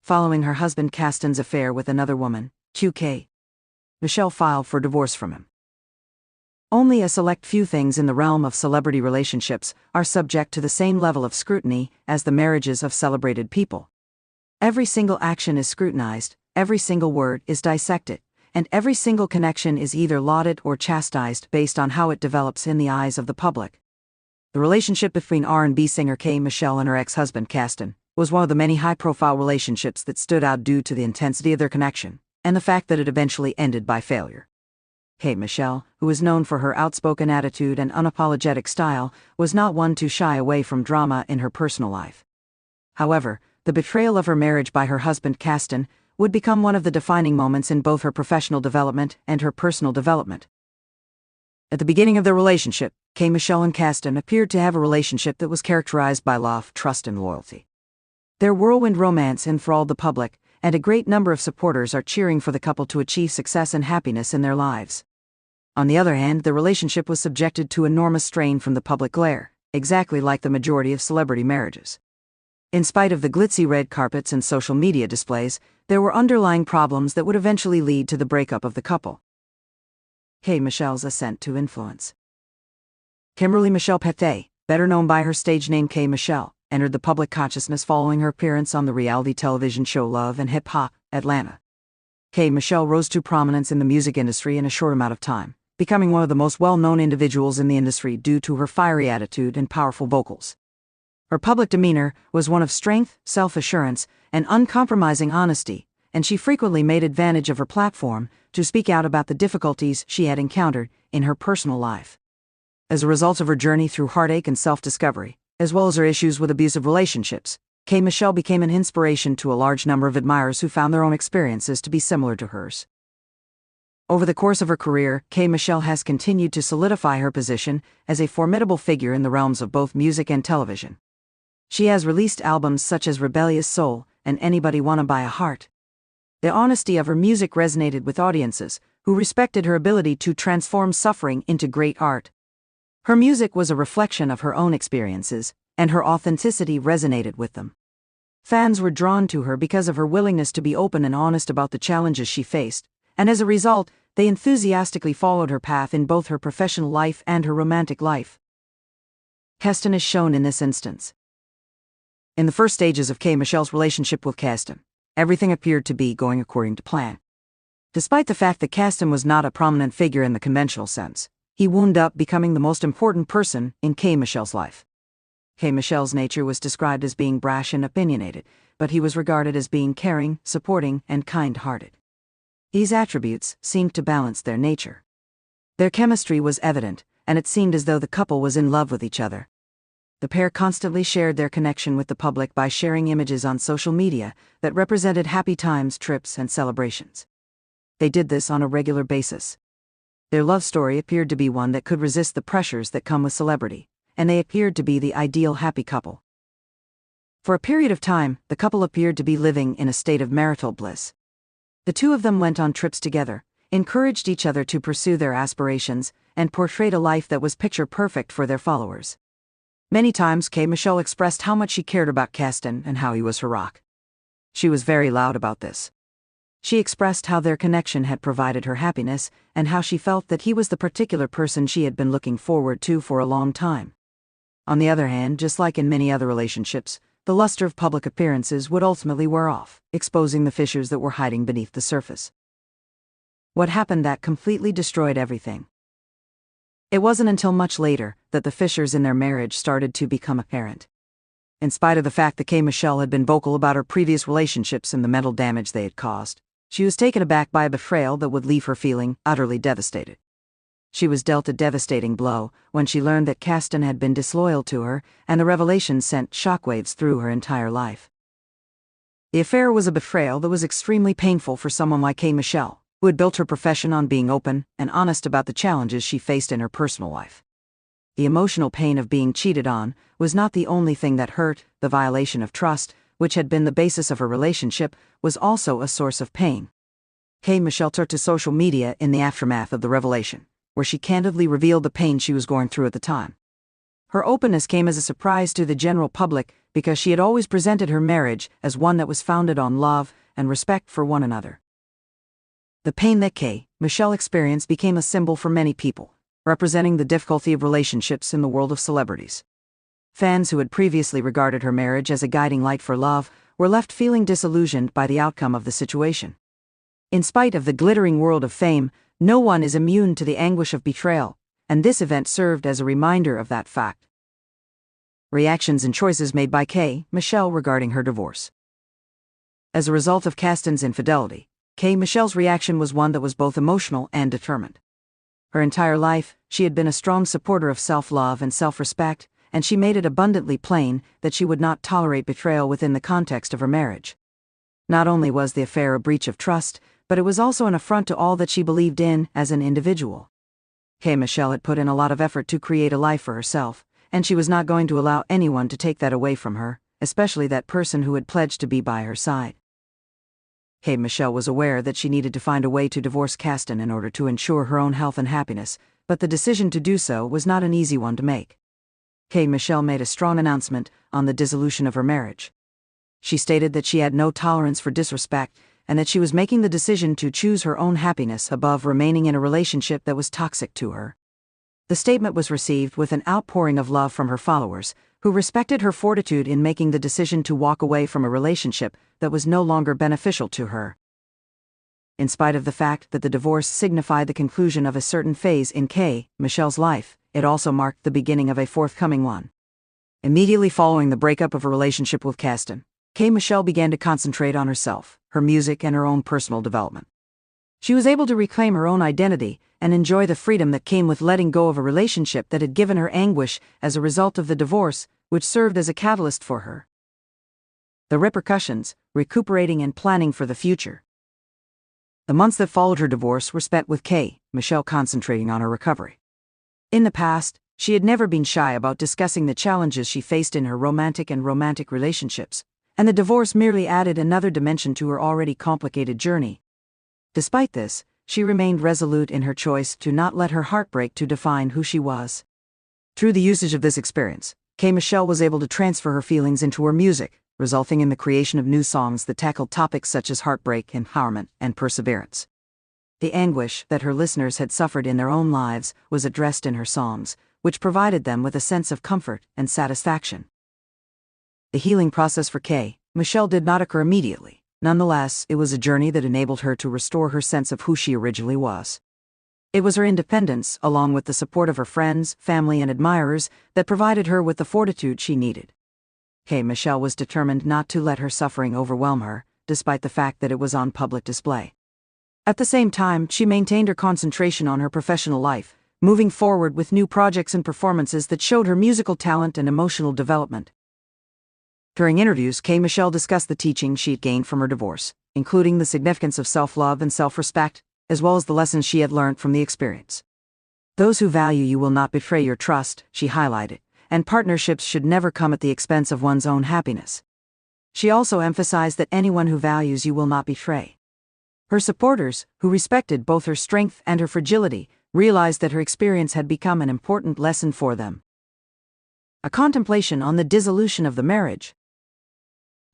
following her husband Kastan's affair with another woman, k.michelle filed for divorce from him. Only a select few things in the realm of celebrity relationships are subject to the same level of scrutiny as the marriages of celebrated people. Every single action is scrutinized, every single word is dissected, and every single connection is either lauded or chastised based on how it develops in the eyes of the public. The relationship between R&B singer k.michelle and her ex-husband Kastan was one of the many high-profile relationships that stood out due to the intensity of their connection and the fact that it eventually ended by failure. k.michelle, who is known for her outspoken attitude and unapologetic style, was not one to shy away from drama in her personal life. However, the betrayal of her marriage by her husband Kastan would become one of the defining moments in both her professional development and her personal development. At the beginning of their relationship, k.michelle and Kastan appeared to have a relationship that was characterized by love, trust, and loyalty. Their whirlwind romance enthralled the public, and a great number of supporters are cheering for the couple to achieve success and happiness in their lives. On the other hand, the relationship was subjected to enormous strain from the public glare, exactly like the majority of celebrity marriages. In spite of the glitzy red carpets and social media displays, there were underlying problems that would eventually lead to the breakup of the couple. k.michelle's ascent to influence. Kimberly Michelle Pete, better known by her stage name k.michelle, entered the public consciousness following her appearance on the reality television show Love and Hip Hop, Atlanta. k.michelle rose to prominence in the music industry in a short amount of time, becoming one of the most well-known individuals in the industry due to her fiery attitude and powerful vocals. Her public demeanor was one of strength, self-assurance, and uncompromising honesty, and she frequently made advantage of her platform to speak out about the difficulties she had encountered in her personal life. As a result of her journey through heartache and self-discovery, as well as her issues with abusive relationships, k.michelle became an inspiration to a large number of admirers who found their own experiences to be similar to hers. Over the course of her career, k.michelle has continued to solidify her position as a formidable figure in the realms of both music and television. She has released albums such as Rebellious Soul and Anybody Wanna Buy a Heart. The honesty of her music resonated with audiences, who respected her ability to transform suffering into great art. Her music was a reflection of her own experiences, and her authenticity resonated with them. Fans were drawn to her because of her willingness to be open and honest about the challenges she faced, and as a result, they enthusiastically followed her path in both her professional life and her romantic life. Kastan is shown in this instance. In the first stages of k.michelle's relationship with Kastan, everything appeared to be going according to plan. Despite the fact that Kastan was not a prominent figure in the conventional sense, he wound up becoming the most important person in k.michelle's life. k.michelle's nature was described as being brash and opinionated, but he was regarded as being caring, supporting, and kind-hearted. These attributes seemed to balance their nature. Their chemistry was evident, and it seemed as though the couple was in love with each other. The pair constantly shared their connection with the public by sharing images on social media that represented happy times, trips, and celebrations. They did this on a regular basis. Their love story appeared to be one that could resist the pressures that come with celebrity, and they appeared to be the ideal happy couple. For a period of time, the couple appeared to be living in a state of marital bliss. The two of them went on trips together, encouraged each other to pursue their aspirations, and portrayed a life that was picture-perfect for their followers. Many times k.michelle expressed how much she cared about Kastan and how he was her rock. She was very loud about this. She expressed how their connection had provided her happiness and how she felt that he was the particular person she had been looking forward to for a long time. On the other hand, just like in many other relationships, the luster of public appearances would ultimately wear off, exposing the fissures that were hiding beneath the surface. What happened that completely destroyed everything? It wasn't until much later that the fissures in their marriage started to become apparent. In spite of the fact that k.michelle had been vocal about her previous relationships and the mental damage they had caused, she was taken aback by a betrayal that would leave her feeling utterly devastated. She was dealt a devastating blow when she learned that Kastan had been disloyal to her, and the revelation sent shockwaves through her entire life. The affair was a betrayal that was extremely painful for someone like k.michelle, who had built her profession on being open and honest about the challenges she faced in her personal life. The emotional pain of being cheated on was not the only thing that hurt. The violation of trust, which had been the basis of her relationship, was also a source of pain. k.michelle took to social media in the aftermath of the revelation, where she candidly revealed the pain she was going through at the time. Her openness came as a surprise to the general public because she had always presented her marriage as one that was founded on love and respect for one another. The pain that K.Michelle experienced became a symbol for many people, representing the difficulty of relationships in the world of celebrities. Fans who had previously regarded her marriage as a guiding light for love were left feeling disillusioned by the outcome of the situation. In spite of the glittering world of fame, no one is immune to the anguish of betrayal, and this event served as a reminder of that fact. Reactions and choices made by K.Michelle regarding her divorce. As a result of Kastan's infidelity, K.Michelle's reaction was one that was both emotional and determined. Her entire life, she had been a strong supporter of self-love and self-respect, and she made it abundantly plain that she would not tolerate betrayal within the context of her marriage. Not only was the affair a breach of trust, but it was also an affront to all that she believed in as an individual. K.Michelle had put in a lot of effort to create a life for herself, and she was not going to allow anyone to take that away from her, especially that person who had pledged to be by her side. K.Michelle was aware that she needed to find a way to divorce Kastan in order to ensure her own health and happiness, but the decision to do so was not an easy one to make. K.Michelle made a strong announcement on the dissolution of her marriage. She stated that she had no tolerance for disrespect and that she was making the decision to choose her own happiness above remaining in a relationship that was toxic to her. The statement was received with an outpouring of love from her followers, who respected her fortitude in making the decision to walk away from a relationship that was no longer beneficial to her. In spite of the fact that the divorce signified the conclusion of a certain phase in K.Michelle's life, it also marked the beginning of a forthcoming one. Immediately following the breakup of her relationship with Kastan, K.Michelle began to concentrate on herself, her music, and her own personal development. She was able to reclaim her own identity and enjoy the freedom that came with letting go of a relationship that had given her anguish as a result of the divorce, which served as a catalyst for her. The repercussions, recuperating and planning for the future. The months that followed her divorce were spent with K.Michelle concentrating on her recovery. In the past, she had never been shy about discussing the challenges she faced in her romantic relationships, and the divorce merely added another dimension to her already complicated journey. Despite this, she remained resolute in her choice to not let her heartbreak to define who she was. Through the usage of this experience, K.Michelle was able to transfer her feelings into her music, resulting in the creation of new songs that tackled topics such as heartbreak, empowerment, and perseverance. The anguish that her listeners had suffered in their own lives was addressed in her songs, which provided them with a sense of comfort and satisfaction. The healing process for K.Michelle did not occur immediately. Nonetheless, it was a journey that enabled her to restore her sense of who she originally was. It was her independence, along with the support of her friends, family, and admirers, that provided her with the fortitude she needed. K.Michelle was determined not to let her suffering overwhelm her, despite the fact that it was on public display. At the same time, she maintained her concentration on her professional life, moving forward with new projects and performances that showed her musical talent and emotional development. During interviews, K.Michelle discussed the teachings she had gained from her divorce, including the significance of self-love and self-respect, as well as the lessons she had learned from the experience. Those who value you will not betray your trust, she highlighted, and partnerships should never come at the expense of one's own happiness. She also emphasized that anyone who values you will not betray. Her supporters, who respected both her strength and her fragility, realized that her experience had become an important lesson for them. A contemplation on the dissolution of the marriage.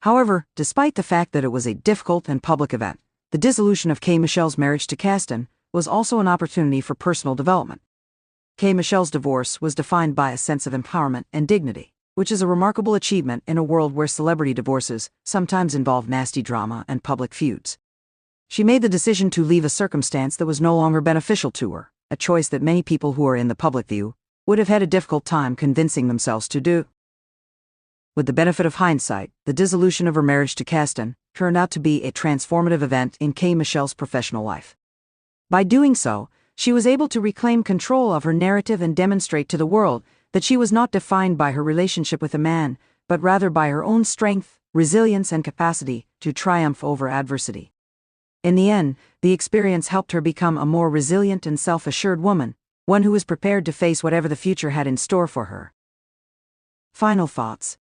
However, despite the fact that it was a difficult and public event, the dissolution of K.Michelle's marriage to Kastan was also an opportunity for personal development. K.Michelle's divorce was defined by a sense of empowerment and dignity, which is a remarkable achievement in a world where celebrity divorces sometimes involve nasty drama and public feuds. She made the decision to leave a circumstance that was no longer beneficial to her, a choice that many people who are in the public view would have had a difficult time convincing themselves to do. With the benefit of hindsight, the dissolution of her marriage to Kastan turned out to be a transformative event in K.Michelle's professional life. By doing so, she was able to reclaim control of her narrative and demonstrate to the world that she was not defined by her relationship with a man, but rather by her own strength, resilience, and capacity to triumph over adversity. In the end, the experience helped her become a more resilient and self-assured woman, one who was prepared to face whatever the future had in store for her. Final thoughts.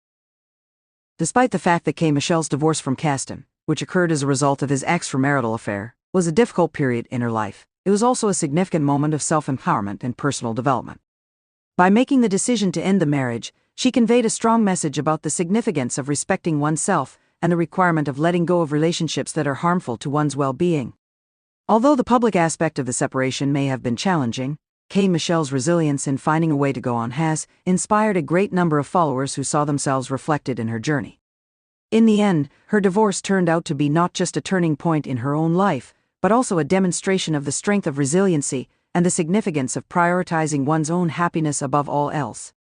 Despite the fact that K.Michelle's divorce from Kastan, which occurred as a result of his extramarital affair, was a difficult period in her life, it was also a significant moment of self-empowerment and personal development. By making the decision to end the marriage, she conveyed a strong message about the significance of respecting oneself and the requirement of letting go of relationships that are harmful to one's well-being. Although the public aspect of the separation may have been challenging, k.Michelle's resilience in finding a way to go on has inspired a great number of followers who saw themselves reflected in her journey. In the end, her divorce turned out to be not just a turning point in her own life, but also a demonstration of the strength of resiliency and the significance of prioritizing one's own happiness above all else.